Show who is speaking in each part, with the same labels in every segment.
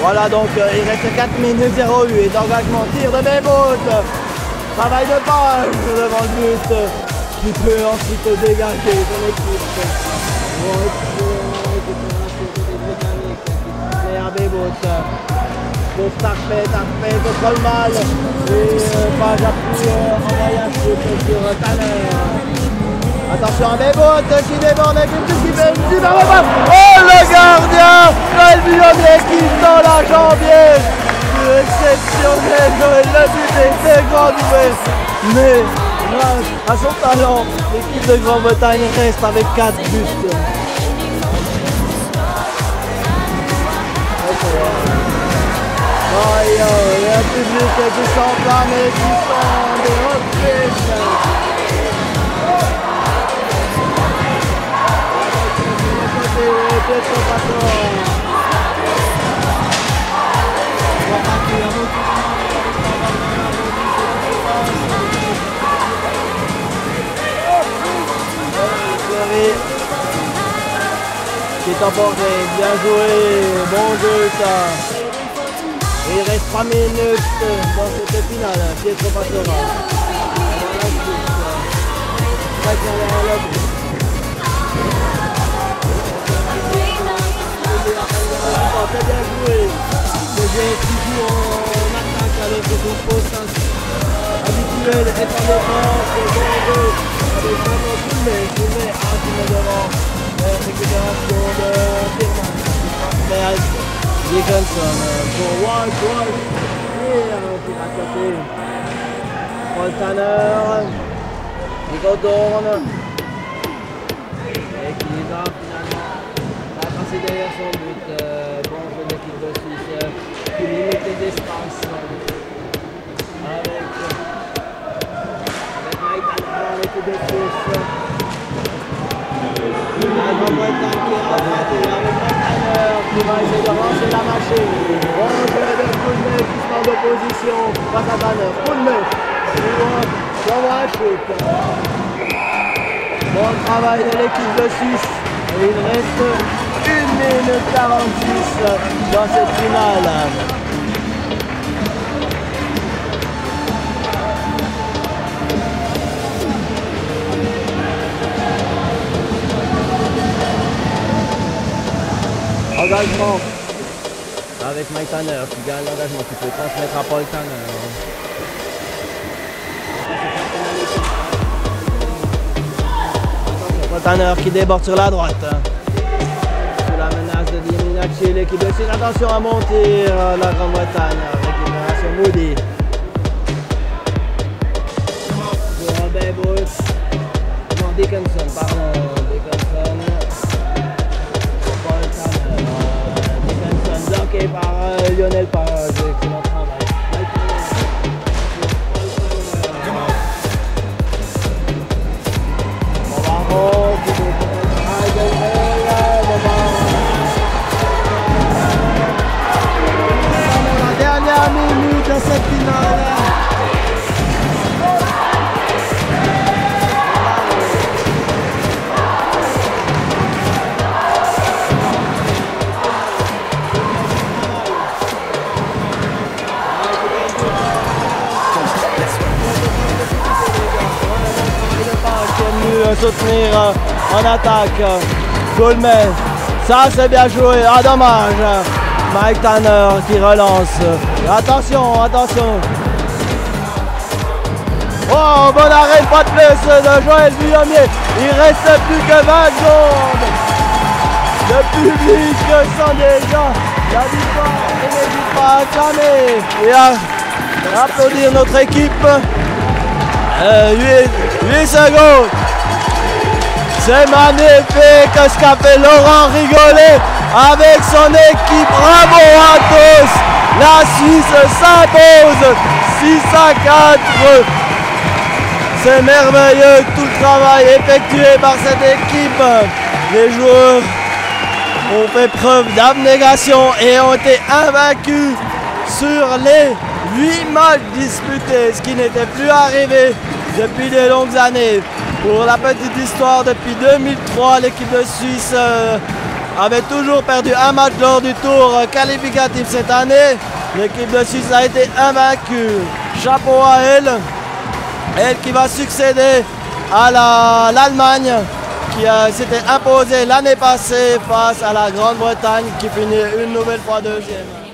Speaker 1: Voilà, donc il reste 4 minutes 08 d'engagement, tir de Bébout. Travail de page devant le but qui peut ensuite dégager son équipe. Récupération des Britanniques qui est à Bébout. Pour Tarpet contrôle mal. Et page a pu envoyer un shoot sur Tanner. Attention à Bébout qui déborde avec une petite qui va rebattre. Oh le gardien Joël Buyonnet qui dans la jambière. Exceptionnel, Joël, le but était grand ouvert. Mais grâce à son talent, l'équipe de Grande-Bretagne reste avec 4 buts. Il y a un public qui s'enflamme et qui sent des reprises. Qui est emporté, bien joué, bon jeu ça. Et il reste 3 minutes dans cette finale, Pietro Pastora. Très bien joué. Le jeu qui joue en attaque alors que son poste habituel est en défense. Avec vraiment Koulmé devant. Récupération de Firman. Dickinson pour Walsh et qui va côté. Paul Tanner qui contourne et qui va finalement passer derrière son but. Bon jeu de l'équipe de Suisse qui limite les espaces avec Mike Tanner, l'équipe de Suisse. La Grande-Bretagne qui est rattrapée avec Mike Tanner qui va essayer de lancer la machine. Bon jeu de Koulmé qui se met en opposition face à Tanner. Koulmé qui envoie un shoot. Bon travail de l'équipe de Suisse. Et il reste 1 minute 46 dans cette finale. Engagement avec Mike Tanner qui gagne l'engagement, qui peut transmettre à Paul Tanner. Paul Tanner qui déborde sur la droite. Sous la menace de Diminacci, l'équipe de Suisse. Attention à monter la Grande-Bretagne. Récupération Moody. Pour Bébout. Non, Dickinson, pardon. Dickinson. Bloqué par Lionel Page, excellent travail. La dernière minute de cette finale. Soutenir en attaque Goldman, ça c'est bien joué, ah dommage. Mike Tanner qui relance, attention. Oh, bon arrêt, pas de plus de Joël Buyonnet. Il reste plus que 20 secondes. Le public sent déjà la victoire et n'hésite pas à acclamer et à applaudir notre équipe. 8 secondes. C'est magnifique ce qu'a fait Laurent Rigolet avec son équipe. Bravo à tous. La Suisse s'impose 6-4. C'est merveilleux tout le travail effectué par cette équipe. Les joueurs ont fait preuve d'abnégation et ont été invaincus sur les 8 matchs disputés, ce qui n'était plus arrivé depuis de longues années. Pour la petite histoire, depuis 2003, l'équipe de Suisse avait toujours perdu un match lors du tour qualificatif cette année. L'équipe de Suisse a été invaincue. Chapeau à elle. Elle qui va succéder à l'Allemagne qui s'était imposée l'année passée face à la Grande-Bretagne qui finit une nouvelle fois deuxième.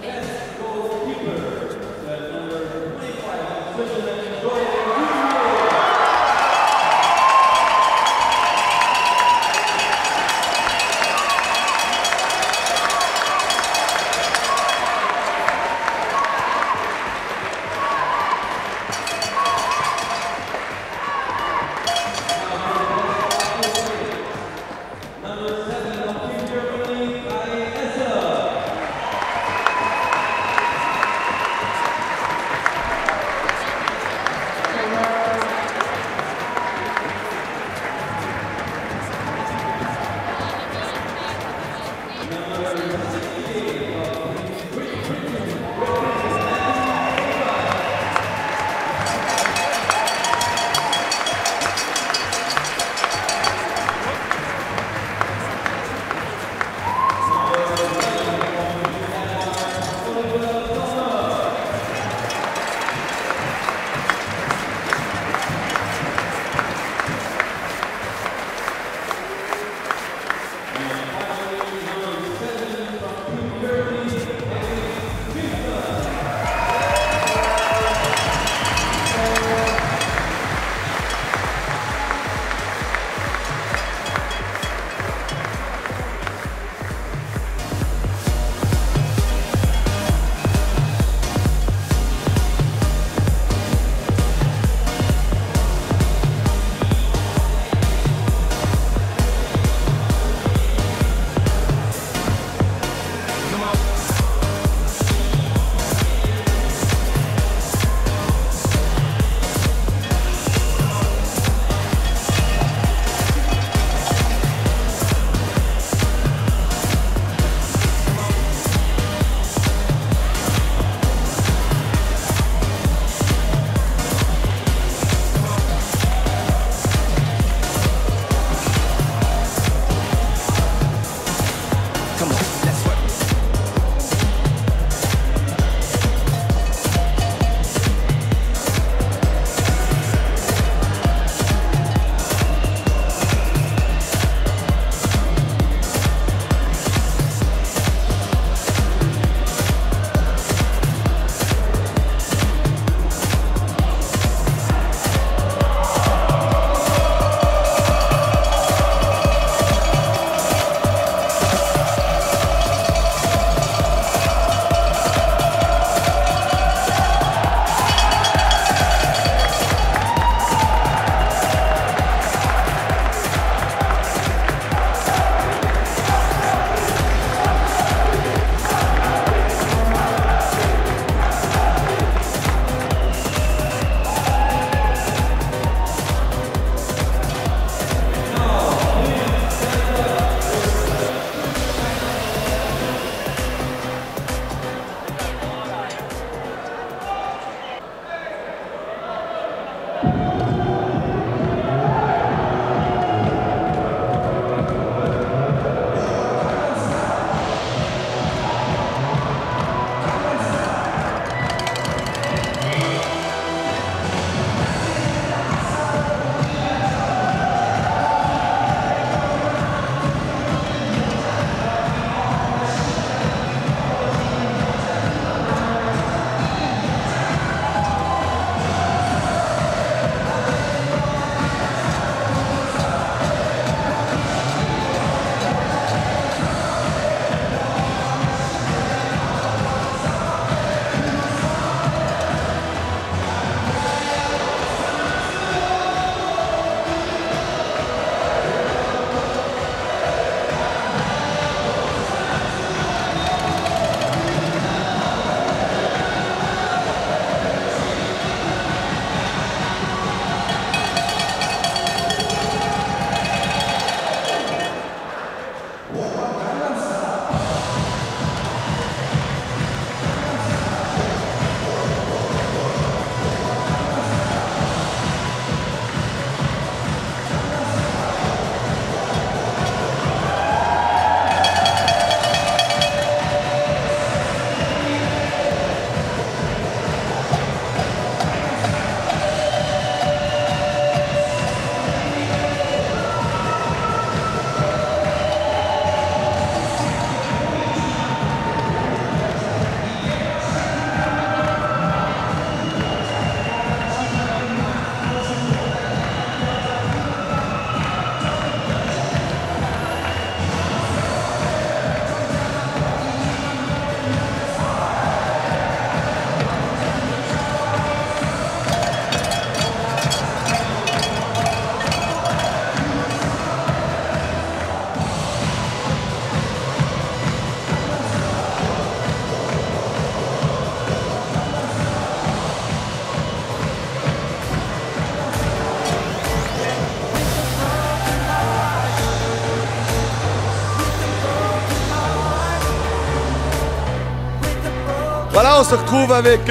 Speaker 2: Voilà, on se retrouve avec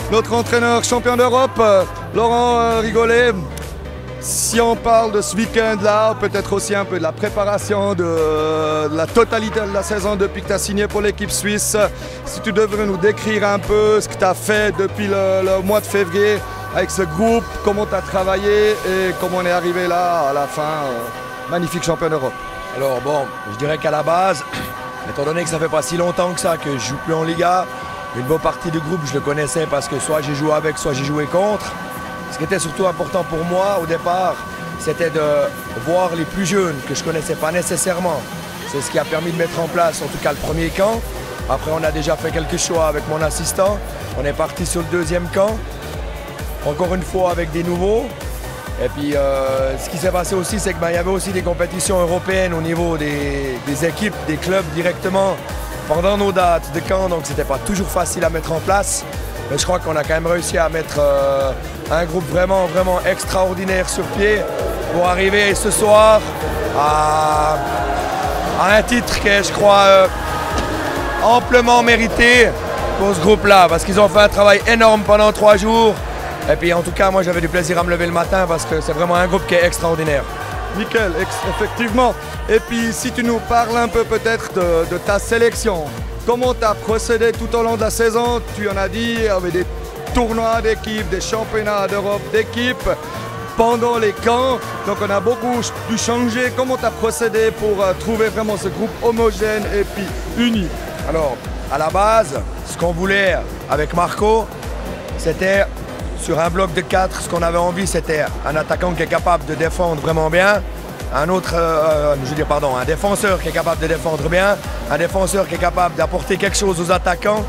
Speaker 2: notre entraîneur champion d'Europe, Laurent Rigolet. Si on parle de ce week-end-là, peut-être aussi un peu de la préparation de la totalité de la saison depuis que tu as signé pour l'équipe suisse, si tu devrais nous décrire un peu ce que tu as fait depuis le mois de février avec ce groupe, comment tu as travaillé et comment on est arrivé là à la fin, magnifique champion d'Europe.
Speaker 3: Alors bon, je dirais qu'à la base, étant donné que ça fait pas si longtemps que ça que je joue plus en Liga, une bonne partie du groupe je le connaissais parce que soit j'ai joué avec, soit j'ai joué contre. Ce qui était surtout important pour moi au départ, c'était de voir les plus jeunes que je ne connaissais pas nécessairement. C'est ce qui a permis de mettre en place en tout cas le premier camp. Après on a déjà fait quelques choix avec mon assistant. On est parti sur le deuxième camp. Encore une fois avec des nouveaux. Et puis ce qui s'est passé aussi, c'est qu'il y avait aussi des compétitions européennes au niveau des équipes, des clubs directement pendant nos dates de camp. Donc c'était pas toujours facile à mettre en place. Mais je crois qu'on a quand même réussi à mettre un groupe vraiment extraordinaire sur pied pour arriver ce soir à un titre qui est, je crois, amplement mérité pour ce groupe-là. Parce qu'ils ont fait un travail énorme pendant 3 jours. Et puis en tout cas, moi j'avais du plaisir à me lever le matin parce que c'est vraiment un groupe qui est extraordinaire.
Speaker 2: Nickel, effectivement. Et puis si tu nous parles un peu peut-être de ta sélection. Comment tu as procédé tout au long de la saison? Tu en as dit, il y avait des tournois d'équipes, des championnats d'Europe d'équipes pendant les camps. Donc on a beaucoup dû changer. Comment tu as procédé pour trouver vraiment ce groupe homogène et puis uni?
Speaker 3: Alors, à la base, ce qu'on voulait avec Marco, c'était sur un bloc de 4, ce qu'on avait envie, c'était un attaquant qui est capable de défendre vraiment bien. Un défenseur qui est capable de défendre bien, un défenseur qui est capable d'apporter quelque chose aux attaquants.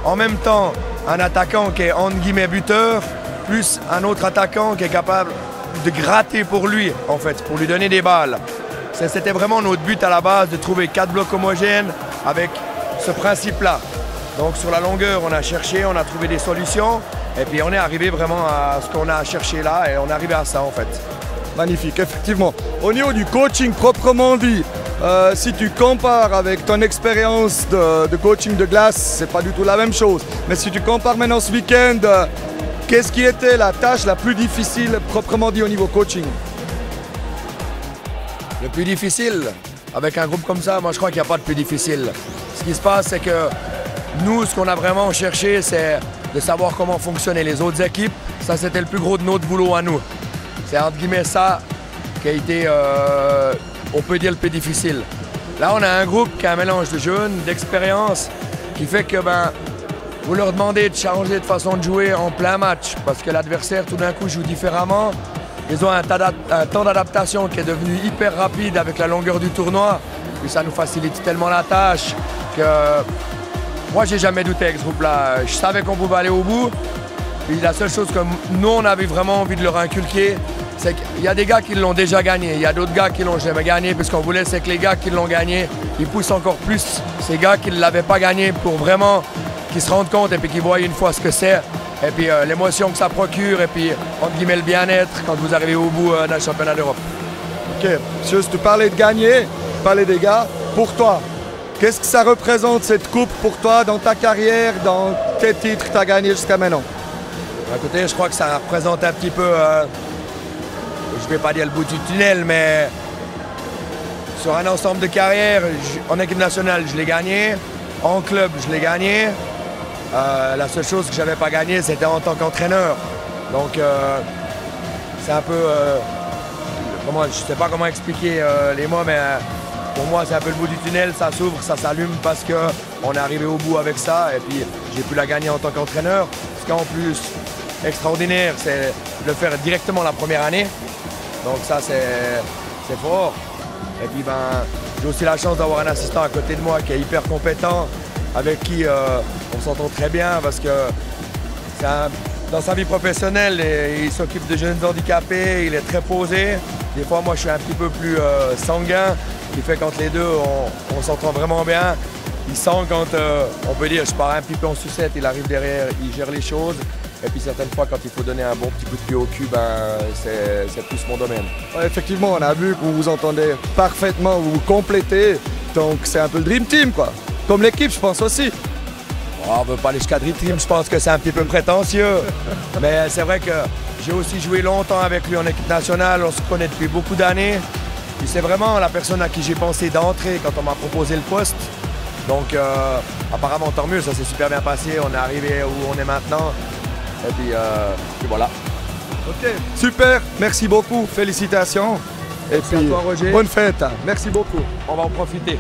Speaker 3: En même temps, un attaquant qui est entre guillemets buteur, plus un autre attaquant qui est capable de gratter pour lui, en fait, pour lui donner des balles. C'était vraiment notre but à la base, de trouver 4 blocs homogènes avec ce principe-là. Donc sur la longueur, on a cherché, on a trouvé des solutions, et puis on est arrivé vraiment à ce qu'on a cherché là, et on est arrivé à ça en fait.
Speaker 2: Magnifique, effectivement. Au niveau du coaching proprement dit, si tu compares avec ton expérience de coaching de glace, c'est pas du tout la même chose. Mais si tu compares maintenant ce week-end, qu'est-ce qui était la tâche la plus difficile proprement dit au niveau coaching?
Speaker 3: Le plus difficile, avec un groupe comme ça, moi je crois qu'il n'y a pas de plus difficile. Ce qui se passe, c'est que nous, ce qu'on a vraiment cherché, c'est de savoir comment fonctionnaient les autres équipes. Ça, c'était le plus gros de notre boulot à nous. C'est entre guillemets ça qui a été, on peut dire, le plus difficile. Là, on a un groupe qui a un mélange de jeunes, d'expérience, qui fait que vous leur demandez de changer de façon de jouer en plein match parce que l'adversaire, tout d'un coup, joue différemment. Ils ont un temps d'adaptation qui est devenu hyper rapide avec la longueur du tournoi. Puis ça nous facilite tellement la tâche que moi, j'ai jamais douté avec ce groupe-là. Je savais qu'on pouvait aller au bout. Puis la seule chose que nous, on avait vraiment envie de leur inculquer, c'est qu'il y a des gars qui l'ont déjà gagné. Il y a d'autres gars qui l'ont jamais gagné. Puis ce qu'on voulait, c'est que les gars qui l'ont gagné, ils poussent encore plus ces gars qui ne l'avaient pas gagné pour vraiment qu'ils se rendent compte et puis qu'ils voient une fois ce que c'est. Et puis l'émotion que ça procure et puis, entre guillemets, le bien-être quand vous arrivez au bout d'un championnat d'Europe.
Speaker 2: Ok, juste tu parlais de gagner, tu parlais des gars. Pour toi, qu'est-ce que ça représente cette coupe pour toi dans ta carrière, dans tes titres que tu as gagnés jusqu'à maintenant?
Speaker 3: Écoutez, je crois que ça représente un petit peu, je ne vais pas dire le bout du tunnel, mais sur un ensemble de carrières, en équipe nationale, je l'ai gagné. En club, je l'ai gagné. La seule chose que je n'avais pas gagné, c'était en tant qu'entraîneur. Donc, c'est un peu... je ne sais pas comment expliquer les mots, mais pour moi, c'est un peu le bout du tunnel. Ça s'ouvre, ça s'allume parce qu'on est arrivé au bout avec ça. Et puis, j'ai pu la gagner en tant qu'entraîneur. Ce qui est en plus extraordinaire, c'est de le faire directement la première année. Donc ça, c'est fort. Et puis, j'ai aussi la chance d'avoir un assistant à côté de moi qui est hyper compétent, avec qui on s'entend très bien parce que dans sa vie professionnelle, il s'occupe de jeunes handicapés, il est très posé. Des fois, moi, je suis un petit peu plus sanguin, ce qui fait qu'entre les deux, on s'entend vraiment bien. Il sent quand, on peut dire, je pars un petit peu en sucette, il arrive derrière, il gère les choses. Et puis certaines fois, quand il faut donner un bon petit coup de pied au cul, c'est plus mon domaine.
Speaker 2: Ouais, effectivement, on a vu que vous vous entendez parfaitement, vous vous complétez. Donc c'est un peu le Dream Team, quoi. Comme l'équipe, je pense aussi.
Speaker 3: On ne veut pas l'escadrille team, je pense que c'est un petit peu prétentieux. Mais c'est vrai que j'ai aussi joué longtemps avec lui en équipe nationale, on se connaît depuis beaucoup d'années. Puis c'est vraiment la personne à qui j'ai pensé d'entrer quand on m'a proposé le poste. Donc apparemment tant mieux, ça s'est super bien passé, on est arrivé où on est maintenant. Et puis voilà.
Speaker 2: Ok, super, merci beaucoup, félicitations. Et
Speaker 3: Merci
Speaker 2: puis,
Speaker 3: à toi, Roger.
Speaker 2: bonne fête, merci beaucoup.
Speaker 3: On va en profiter.